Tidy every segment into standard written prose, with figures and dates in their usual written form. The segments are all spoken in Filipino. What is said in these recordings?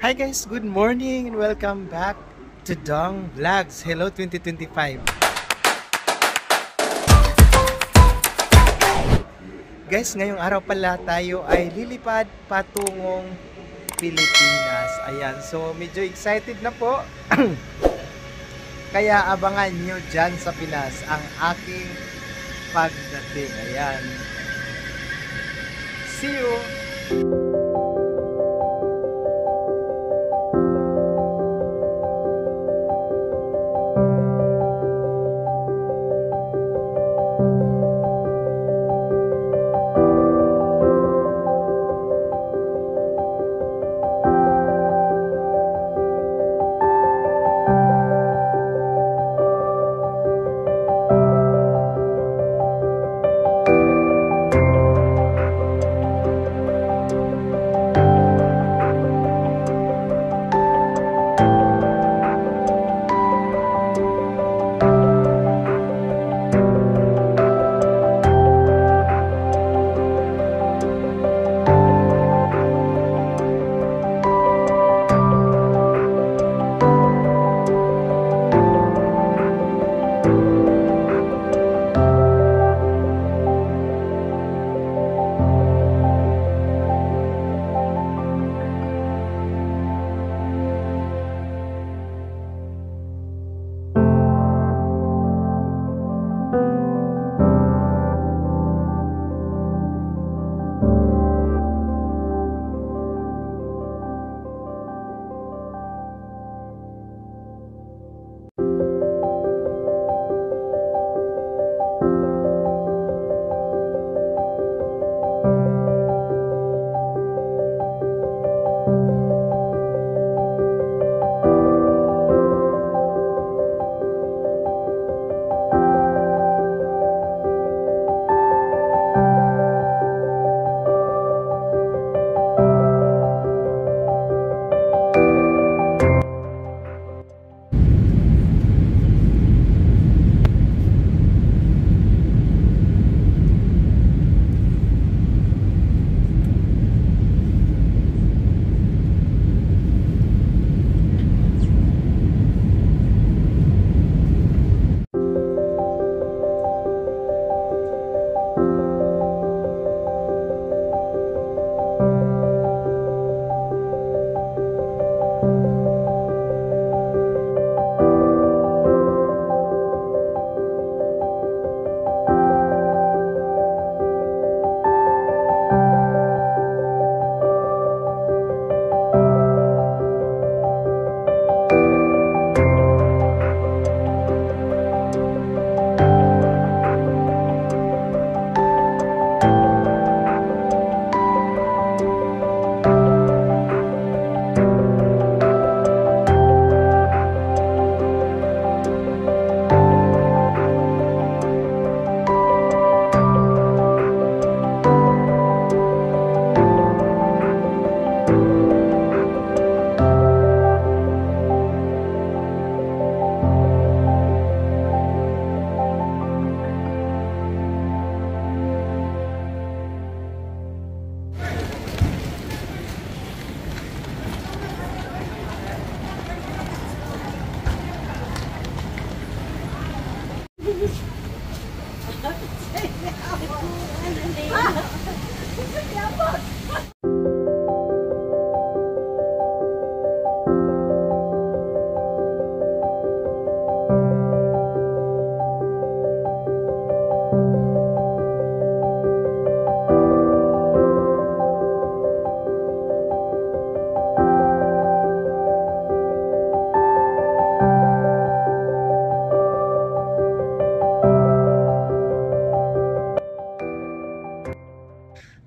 Hi guys, good morning and welcome back to Dong Vlogs. Hello 2025. Guys, ngayong araw pala tayo ay lilipad patungong Pilipinas. Ayan, so medyo excited na po. Kaya abangan nyo dyan sa Pinas ang aking pagdating. Ayan. See you!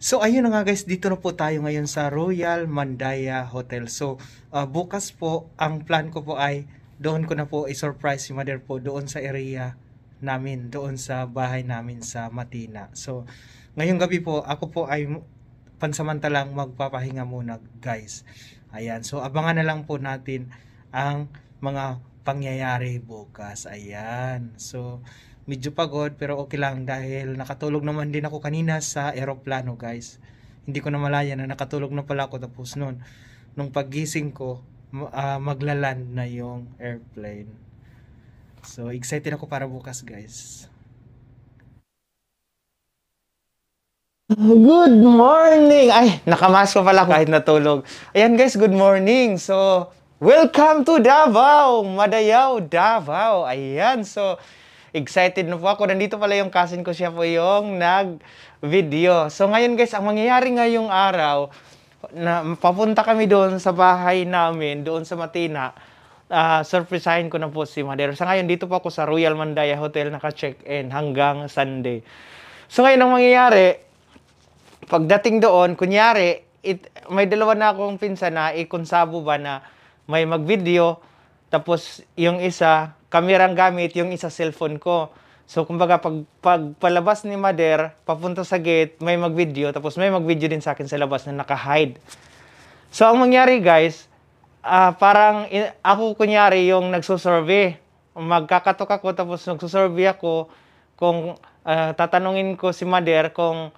So ayun na nga guys, dito na po tayo ngayon sa Royal Mandaya Hotel. So bukas po, ang plan ko po ay doon ko na po i-surprise si mother po doon sa area namin, doon sa bahay namin sa Matina. So ngayong gabi po, ako po ay pansamantalang magpapahinga muna guys. Ayan, so abangan na lang po natin ang mga pangyayari bukas. Ayan, so medyo pagod pero okay lang dahil nakatulog naman din ako kanina sa eroplano guys. Hindi ko na malaya na nakatulog na pala ako tapos noon. nung paggising ko, maglaland na yung airplane. So, excited ako para bukas, guys. Good morning! Ay, nakamask pa pala kahit natulog. Ayan guys, good morning. So, welcome to Davao! Madayaw, Davao. Ayan, so, excited na po ako. Nandito pala yung cousin ko, siya po yung nag-video. So, ngayon guys, ang mangyayari ngayong araw, na papunta kami doon sa bahay namin, doon sa Matina. Surprisahin ko na po si Madero. Sa ngayon, dito po ako sa Royal Mandaya Hotel, naka-check-in hanggang Sunday. So, ngayon ang mangyayari, pagdating doon, kunyari, may dalawa na akong pinsan na ikonsabo ba na may mag-video, tapos yung isa, kamerang gamit, yung isa cellphone ko. So, kumbaga, palabas ni Mader, papunta sa gate, may mag-video, tapos may mag-video din sa akin sa labas na naka-hide. So, ang mangyari guys, parang ako kunyari yung nagsusurvey. Magkakatok ako, tapos nagsusurvey ako kung tatanungin ko si Mader kung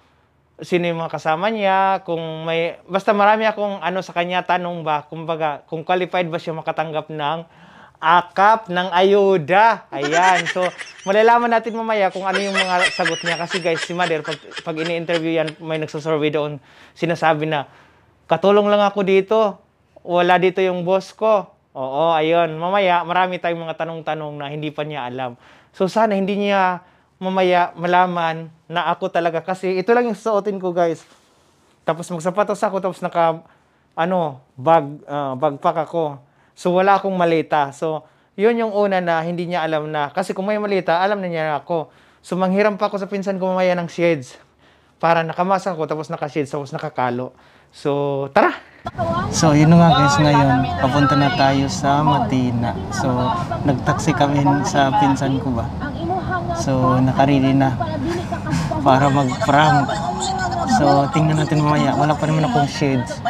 sino yung mga kasama niya, kung may, basta marami akong sa kanya tanong ba, kumbaga, kung qualified ba siya makatanggap ng akap ng ayuda. Ayan. So, malalaman natin mamaya kung ano yung mga sagot niya. Kasi guys, si Mader, pag ini-interview yan, may nagsasurvey doon, sinasabi na, katulong lang ako dito, wala dito yung boss ko. Oo, ayun. Mamaya, marami tayong mga tanong-tanong na hindi pa niya alam. So, sana hindi niya mamaya malaman na ako talaga, kasi ito lang yung suotin ko guys, tapos magsapatos ako, tapos bagpack ako, so wala akong malita. So yun yung una na hindi niya alam na, kasi kung may malita, alam na niya ako. So manghiram pa ako sa pinsan ko mamaya ng shades para nakamasa ko, tapos naka-shades, tapos nakakalo. So tara! So yun nga guys, ngayon papunta na tayo sa Matina. So nagtaksi kami sa pinsan ko ba. So, nakarili na para mag-prank. So, tingnan natin mamaya. Wala pa naman akong shades.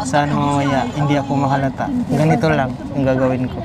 Sana mamaya hindi ako mahalata. Ganito lang ang gagawin ko.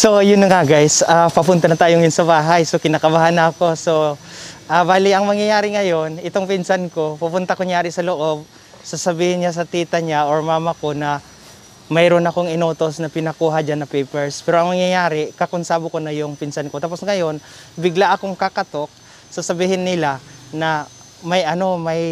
So, yun na nga guys, papunta na tayo ngayon sa bahay. So, kinakabahan na ako. So, bali, ang mangyayari ngayon, itong pinsan ko, pupunta kunyari sa loob, sasabihin niya sa tita niya or mama ko na mayroon akong inutos na pinakuha dyan na papers. Pero ang mangyayari, kakonsabo ko na yung pinsan ko. Tapos ngayon, bigla akong kakatok, sasabihin nila na may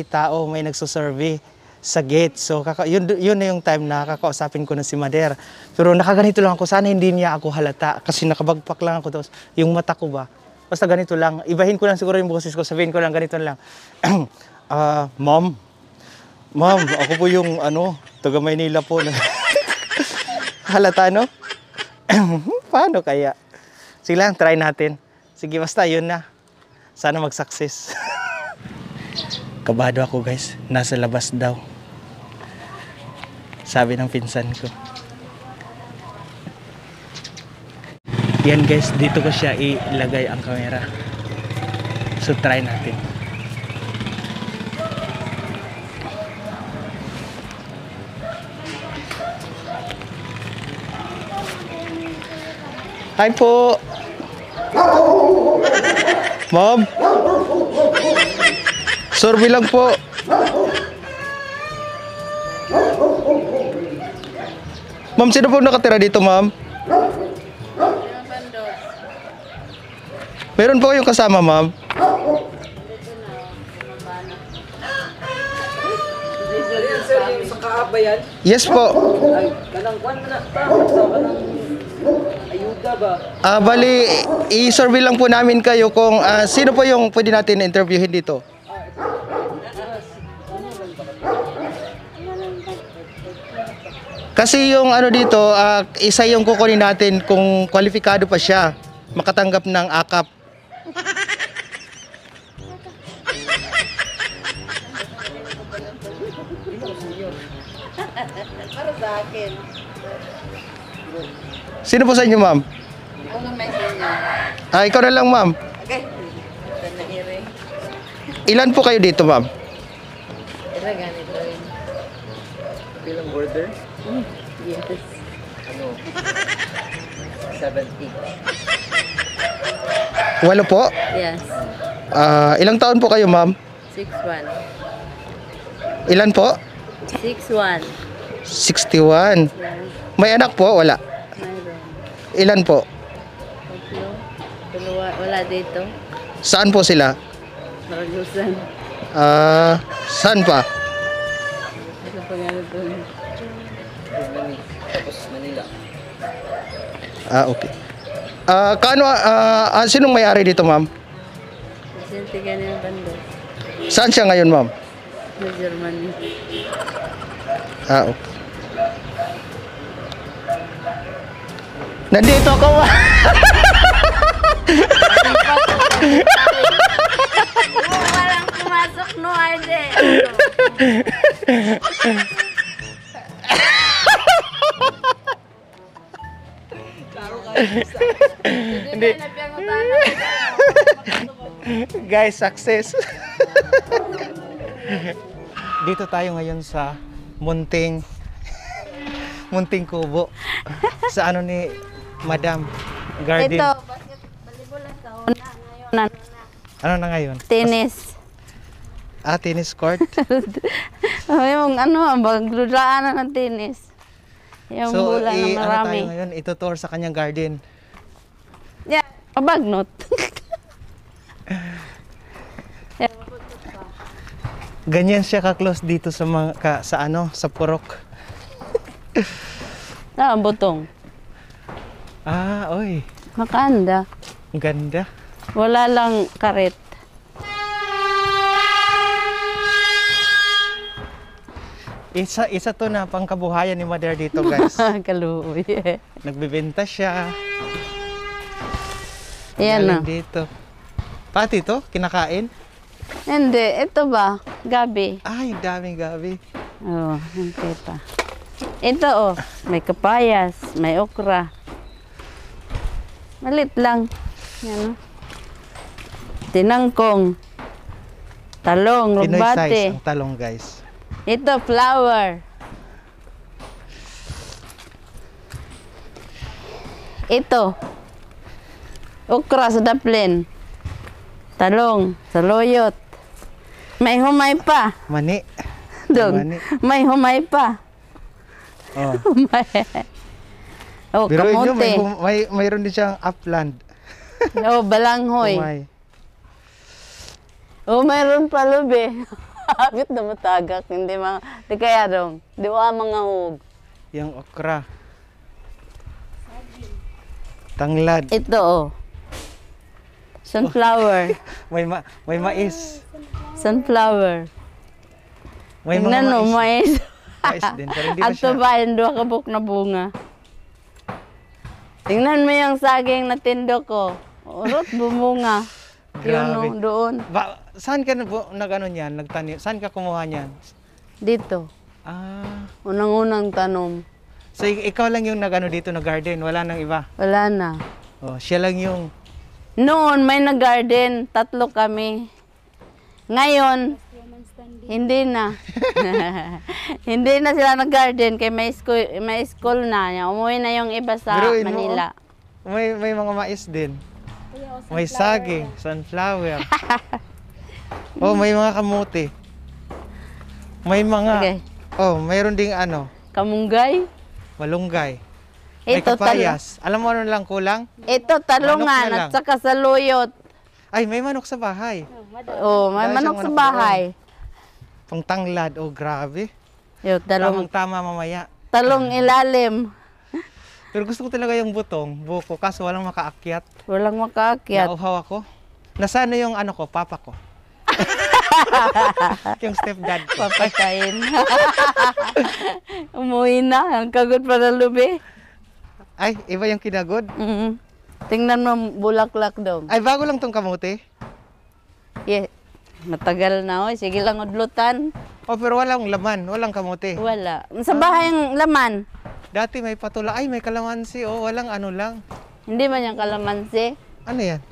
tao, may nagsusurvey sa gate. So, yun na yung time na kakausapin ko na si Mader. Pero nakaganito lang ako. Sana hindi niya ako halata. Kasi nakabagpak lang ako. Tapos, yung mata ko ba? Basta ganito lang. Ibahin ko lang siguro yung boses ko. Sabihin ko lang ganito lang. Ma'am, ako po yung taga Maynila po. Halata, no? Paano kaya? Sige lang, try natin. Sige, basta yun na. Sana mag-success. Kabado ako guys. Nasa labas daw. Sabi ng pinsan ko. Yan guys, dito ko siya ilagay ang camera. So try natin. Hi po. Ma'am. Survey lang po. Ma'am, sino po nakatira dito, ma'am? Meron po kayong kasama, ma'am? Sa kaab ba yan? Yes po. Ay, kanang kwan na ta. Sa kanang ayuda. Bali, i-survey lang po namin kayo kung sino po yung pwede natin interviewin dito. Kasi yung ano dito, isa yung kukunin natin kung kwalipikado pa siya makatanggap ng akap. Para sa akin. Sino po sa inyo, ma'am? Ako na may senior. Ikaw na lang, ma'am. Okay. Tanahiri. Ilan po kayo dito, ma'am? Ito ganito rin. Bilang border? Yes. Ano? 70. Walo po? Yes. Ilang taon po kayo, ma'am? 6'1". Ilan po? 6'1". 61. Yeah. May anak po? Wala. Mayroon. Ilan po? Tatlo. Dalawa. Wala dito. Saan po sila? Marugusan. Saan pa? Ano pa ganito? Tapos Manila. Okay. Sinong may-ari dito, ma'am? Presidente ka ng bando. Saan siya ngayon, ma'am? Sa Germany. Okay. Nandito ako, ma'am. Walang pumasok no, Arde. Hindi. Guys, success. Dito tayo ngayon sa munting kubo sa ano ni Madam Garden. Ito, volleyball sa una ngayon. Ano na ngayon? Tennis. Tennis court. Yung maglulaan ng tennis. Yung So, bola na ano marami. tayo ngayon? Itutour sa kanyang garden. Yeah, pabagnot. Ganyan siya ka-close dito sa sa purok. Ang butong. Oy. Makanda. Ang ganda. Wala lang karet. Isa to na pangkabuhayan ni Mother dito, guys. Kaluoy. Nagbebenta siya. Yan na. Galing dito. Pati to, kinakain? Hindi, ito ba? Gabi. Ay, daming gabi. Oh, hindi pa. Ito oh, may kapayas, may okra. Malit lang. Yan oh. Tinangkong. Talong, Pinoy size rugbate. ang talong, guys. Ito, flower. Ito. Okra sa daplin. Talong, saluyot. May humay pa. Mani. Dong, Mani. may humay pa. Oh. Oh, Pero inyo, kamote. mayroon din siyang upland. Oh, balanghoy. Umay. Oh, mayroon pa lubi. Habit na matagak. Hindi kaya dong. Di wa mga hug. Yung okra. Tanglad. Ito oh. Sunflower. May mais. Sunflower. May mga Tingnan mo, mais. mais. Mais din, pero hindi pa At siya. ba, yung duha ka buk na bunga. Tingnan mo yung saging na tindo ko. Urot, bumunga. Yun Grabe. oh, doon. Saan ka nag-ano niyan? Nagtanim? Saan ka kumuha niyan? Dito. Unang-unang tanom. So ikaw lang yung nag-ano dito na garden, wala nang iba. Wala na. Oh, siya lang yung Noon, may nag-garden. 3 kami. Ngayon, hindi na. Hindi na sila nag-garden kay may school na. Umuwi na yung iba sa Biruin mo, Manila. may mga mais din. May saging, sunflower. Oh, may mga kamote. May mga Okay. mayroon ding ano, Kamunggay. malunggay. May Ito, kapayas. Alam mo ano lang kulang? Ito, Manok na talungan lang. at saka saluyot. Ay, may manok sa bahay. Oh, may Dahil manok siyang sa manok bahay. Pangtanglad. Oh, grabe. Yo, talong Tama mamaya. ilalim. Pero gusto ko talaga yung buko, kaso walang makaakyat. Walang makaakyat. Nauhaw ako. Nasaan na yung ano ko, papa ko? Yung stepdad ko. Papakain. Umuwi na. Ang kagod pa na lubi. Ay, iba yung kinagod. Tingnan mo, bulaklak daw. Ay, bago lang tong kamote. Yeah. Matagal na, oy. Sige lang udlutan. Oh, pero walang laman, walang kamote. Wala. Sa bahay ang laman. Dati may patula, ay may kalamansi, oh, walang ano lang. Hindi man yung kalamansi. Ano yan?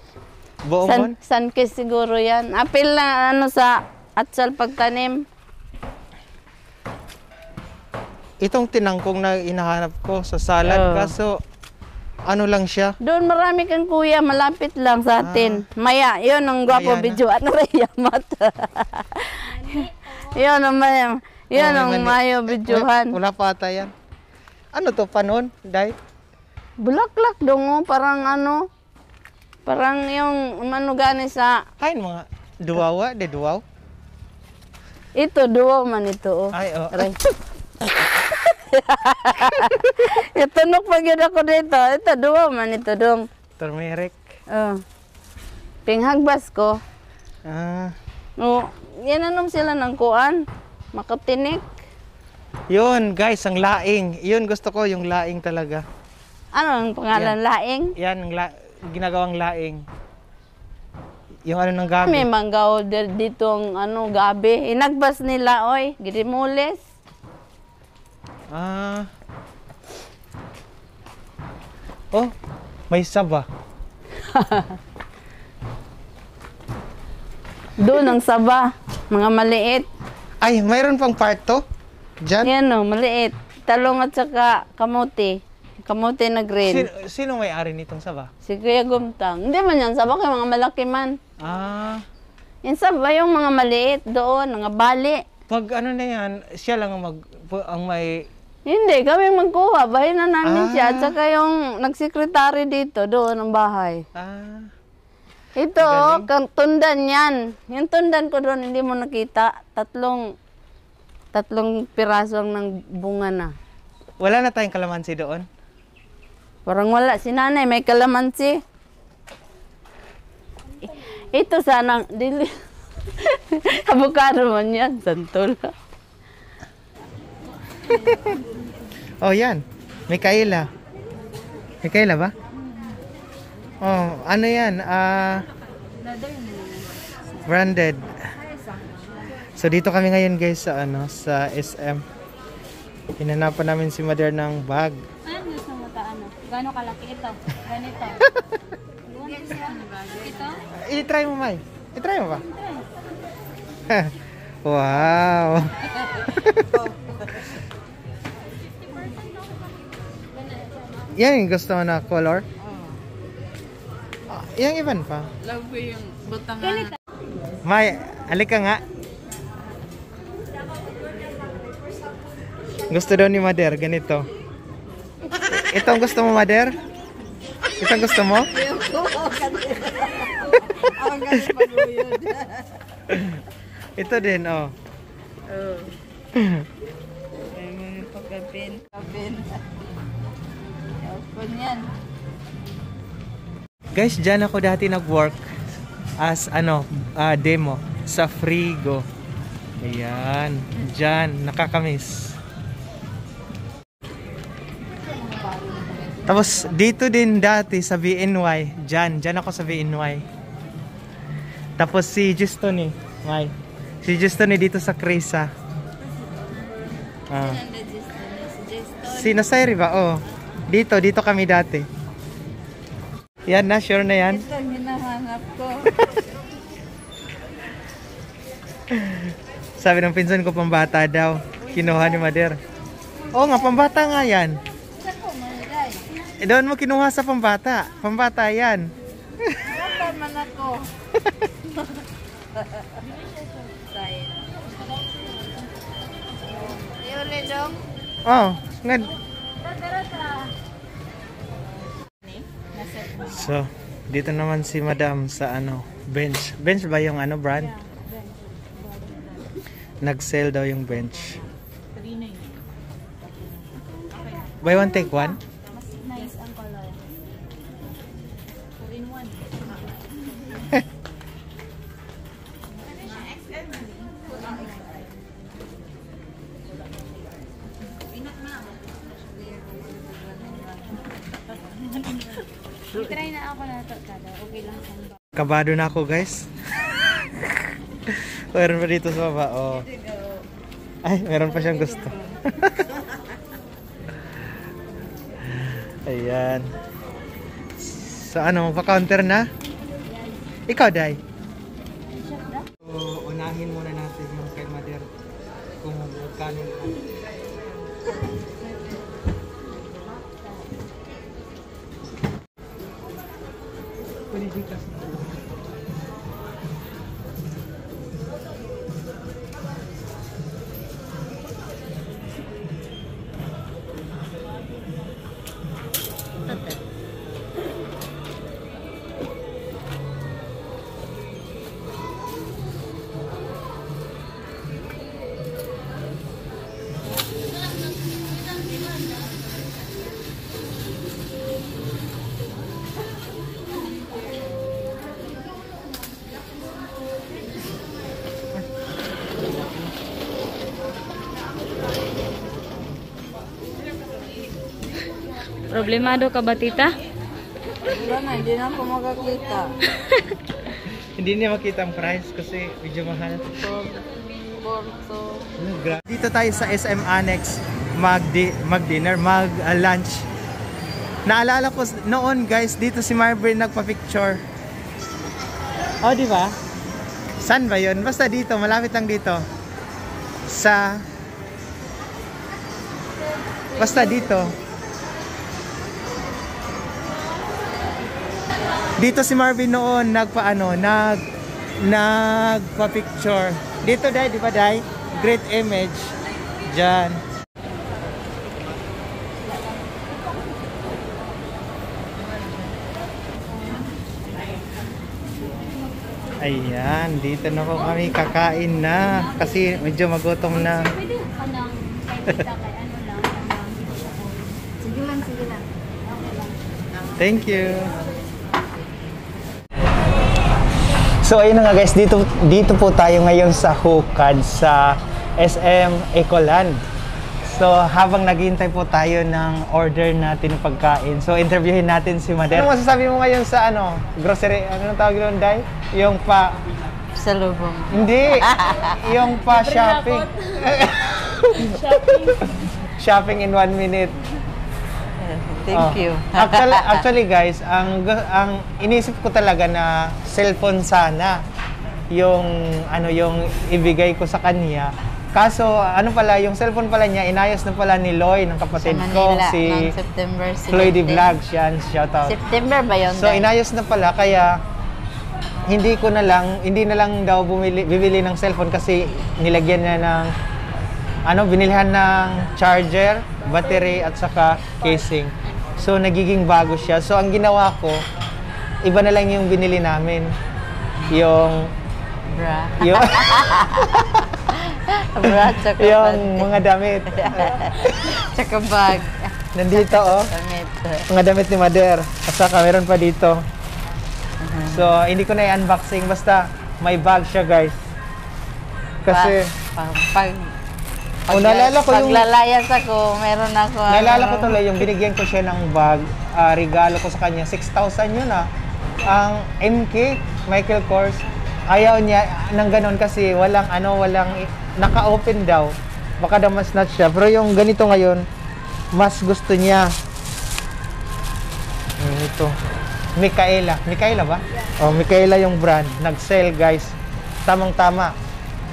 Buong Sunkist siguro yan. Apil na ano sa atsal pagtanim. Itong tinangkong na inahanap ko sa salad, kaso ano lang siya. Doon marami kang kuya, malapit lang sa atin. Maya, yun ang gwapo Maya na. video. Ano rin yamat? Yun ang maya. Yun ang mayo videohan. Wala pa ata yan. Ano to, panon? Day? Bulaklak dong, oh. Parang ano. Parang yung ano gani sa... Hay, mga duwawa, de duwaw. Ito, duwa man ito. Oh. Ay, oh. Aray. Itunok pag yun ako dito. Ito, duwa man ito dong. Turmeric. Oh. Pinghagbas ko. Ah. Oh, yananom sila ng kuan. Makatinik. Yun, guys, ang laing. Yun, gusto ko yung laing talaga. Ano ang pangalan? Laing? Yan, ginagawang laing. Yung ano ng gabi. May manggaw dito ang ano, gabi. Inagbas nila, oy. Girimules. Ah. Oh, may saba. Doon ang saba. Mga maliit. Ay, mayroon pang part to? Diyan? Yan o, maliit. Talong at saka kamote. Kamote na green. Sino may-ari nitong saba? Si Kuya Gumtang. Hindi man yan saba, kaya mga malaki man. Ah. Yan saba yung mga maliit doon, mga bali. Pag ano na yan, siya lang ang may... Hindi, kami magkuha. Bahay na namin siya. At saka yung nagsekretary dito, doon ang bahay. Ah. Ito, tundan yan. Yung tundan ko doon, hindi mo nakita. Tatlong pirasong ng bunga na. Wala na tayong kalamansi doon? Parang wala. Si nanay, may kalamansi. Ito sana, dili. Avocado man yan, santol. Oh, yan. May kaila. May kaila ba? Oh, ano yan? Branded. So dito kami ngayon guys sa sa SM. Hinanapan namin si Mother ng bag. Ano gusto mo ta ano? Gano'ng kalaki ito? Ganito. Ito? I-try mo, Mai. I-try mo ba? Wow. Yan yung gusto mo na color? Yung iban pa. Love ko yung butangan. May, alika nga. Gusto daw ni Mother, ganito. Ito ang gusto mo, Mother? Ito ang gusto mo? Ito din, oh. Ay, mga pagkapin. Yan. Guys, dyan ako dati nag-work as demo sa Frigo. Ayan, dyan, nakakamiss. Tapos dito din dati sa BNY, dyan ako sa BNY. Tapos si Justone, si Justone dito sa Krisa. Si Nasiri ba? Oh. Dito kami dati. Yan na, sure na yan. Ito ang hinahanap ko. Sabi ng pinsan ko, pambata daw. Kinuha ni Mother. Oo nga, pambata nga yan. Doon mo kinuha sa pambata. Pambata yan. Bata man ako. Yun dong. Oh, ngad. So, dito naman si Madam sa bench. Bench ba yung brand? Nag-sale daw yung bench. Buy one, take one? I-try na ako na ito. Kada, okay lang sa ba. Kabado na ako, guys. Meron pa dito sa baba. Oh. Ay, meron pa siyang gusto. Ayan. So ano, pa-counter na? Ikaw, Day. So, unahin muna natin yung kay Mother kung magkano. Pwede dito. Problemado ka ba, tita? Wala na, hindi na ako makakita. Hindi niya makita ang price kasi medyo mahal. Dito tayo sa SM Annex mag-dinner, mag-lunch. Naalala ko noon, guys, dito si Marvin nagpa-picture. Oh, di ba? Saan ba 'yon? Basta dito, malapit lang dito. Basta dito. Dito si Marvin noon nagpa-picture. Dito, Day, di ba, Day? Great image. Diyan. Ayan, dito na po kami kakain na kasi medyo magutom na. Pwede ka nang kay tita kay ano lang. Sige lang, sige lang. Okay lang. Thank you. So ayun na nga, guys, dito po tayo ngayon sa Hukad sa SM Ecoland. So habang naghihintay po tayo ng order natin ng pagkain, so interviewin natin si Mother. Ano masasabi mo ngayon sa grocery, ano tawag doon, Day? Yung Sa lubong. hindi, yung shopping. Shopping in 1 minute. Thank you. Actually guys, ang inisip ko talaga na cellphone sana yung ibigay ko sa kanya. Kaso yung cellphone pala niya inayos na pala ni Loy, ng kapatid ko, si September 17. Floyd Vlogs, yan, shout out. September ba yun? So inayos na pala, kaya hindi na lang daw bibili ng cellphone kasi nilagyan niya ng binilhan ng charger, battery at saka casing. So nagiging bago siya. So ang ginawa ko, iba na lang yung binili namin. Yung bra, tsaka yung mga damit. tsaka bag. Nandito Damit. mga damit ni Mother. At saka meron pa dito. So hindi ko na i-unboxing, basta may bag siya, guys. Kasi naalala ko yung paglalayas ako, meron ako. Naalala ko tuloy yung binigyan ko siya ng bag, regalo ko sa kanya. 6,000 yun Ang MK, Michael Kors, ayaw niya ng ganon kasi walang naka-open daw. Baka daw mas not siya. Pero yung ganito ngayon, mas gusto niya. Ito. Micaela. Micaela ba? Oh, Micaela yung brand. Nag-sell, guys. Tamang-tama.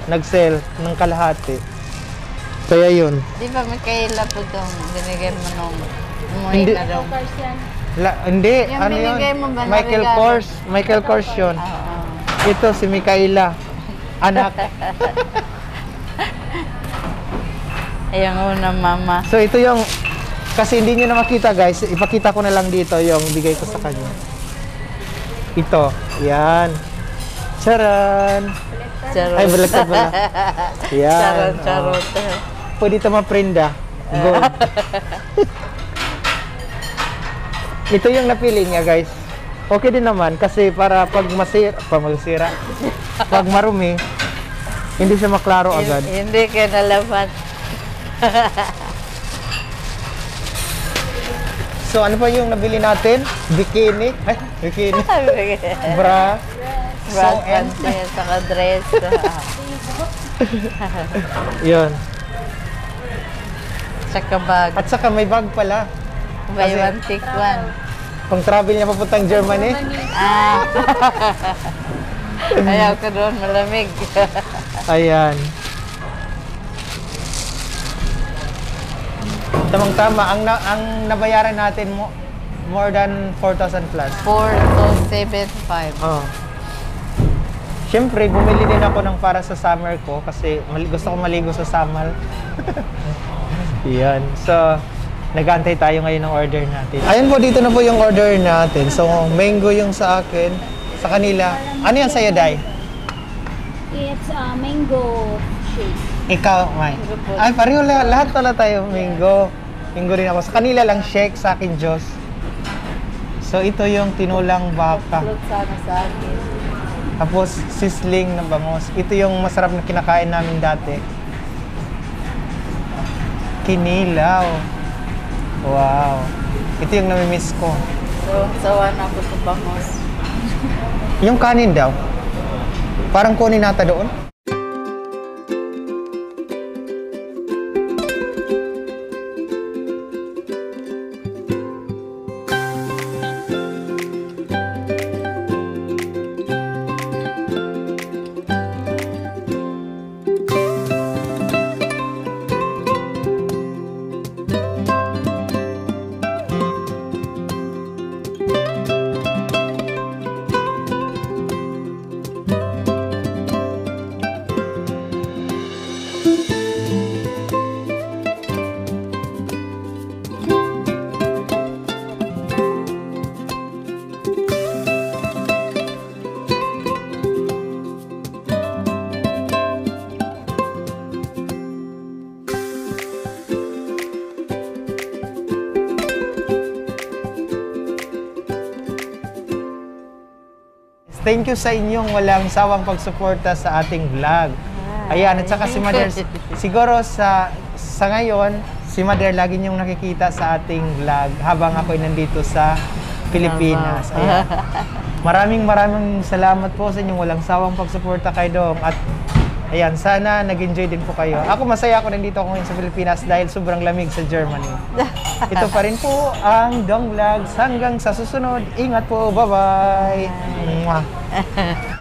Nag-sell ng kalahati. Kaya yun. Di ba may kaila po itong binigay mo nung Hindi. na daw? Hindi. Yung Ano yun? binigay mo ba na Michael regalo? Kors. Michael Kors yun. Oo. Ito si Micaela. Anak. Ayang una, mama. So ito yung, kasi hindi nyo na makita, guys, ipakita ko na lang dito yung bigay ko sa kanya. Ito. Yan. Charan. Charot. Ay, baliktad pala. Yan. Charot. Pwede ito ma-prenda. Gold. Ito yung napili niya, guys. Okay din naman kasi para pag masira, pag marumi, hindi siya maklaro agad. Hindi ka nalaman. So, ano pa yung nabili natin? Bikini. Ay, bikini. Bra. Bra, So, and panties, saka dress. yun. Tsaka bag. At saka may bag pala. Buy kasi- one, take one. Pang travel niya papuntang Germany. Ah. Ayaw ko doon, malamig. Ayan. Tamang-tama, ang nabayaran natin mo more than 4,000 plus. 4 to 7.5. Oh. Siyempre, bumili din ako ng para sa summer ko kasi gusto ko maligo sa Samal. Yan. So, nag-aantay tayo ngayon ng order natin. Ayun po, dito na po yung order natin. So, mango yung sa akin. Sa kanila. Ano yan sa'yo, Day? It's mango shake. Ikaw, May. Ay, pareho lahat pala tayo mango. Mango rin ako. Sa kanila lang shake, sa akin Diyos. So, ito yung tinulang baka. Float sana sa akin. Tapos, sisling na bangos. Ito yung masarap na kinakain namin dati. Kinilaw. Wow. Ito yung namimiss ko. So, sawa na ako sa bangos. Yung kanin daw. Parang kunin nata doon. Thank you sa inyong walang sawang pagsuporta sa ating vlog. Ayan, at saka si Mother, siguro sa ngayon, si Mother lagi niyong nakikita sa ating vlog habang ako'y nandito sa Pilipinas. Ayan. Maraming salamat po sa inyong walang sawang pagsuporta kay Dong. At ayan, sana nag-enjoy din po kayo. Ako masaya ako nandito ako ngayon sa Pilipinas dahil sobrang lamig sa Germany. Ito pa rin po ang Dong Vlogs. Hanggang sa susunod, ingat po. Bye-bye! Mwah.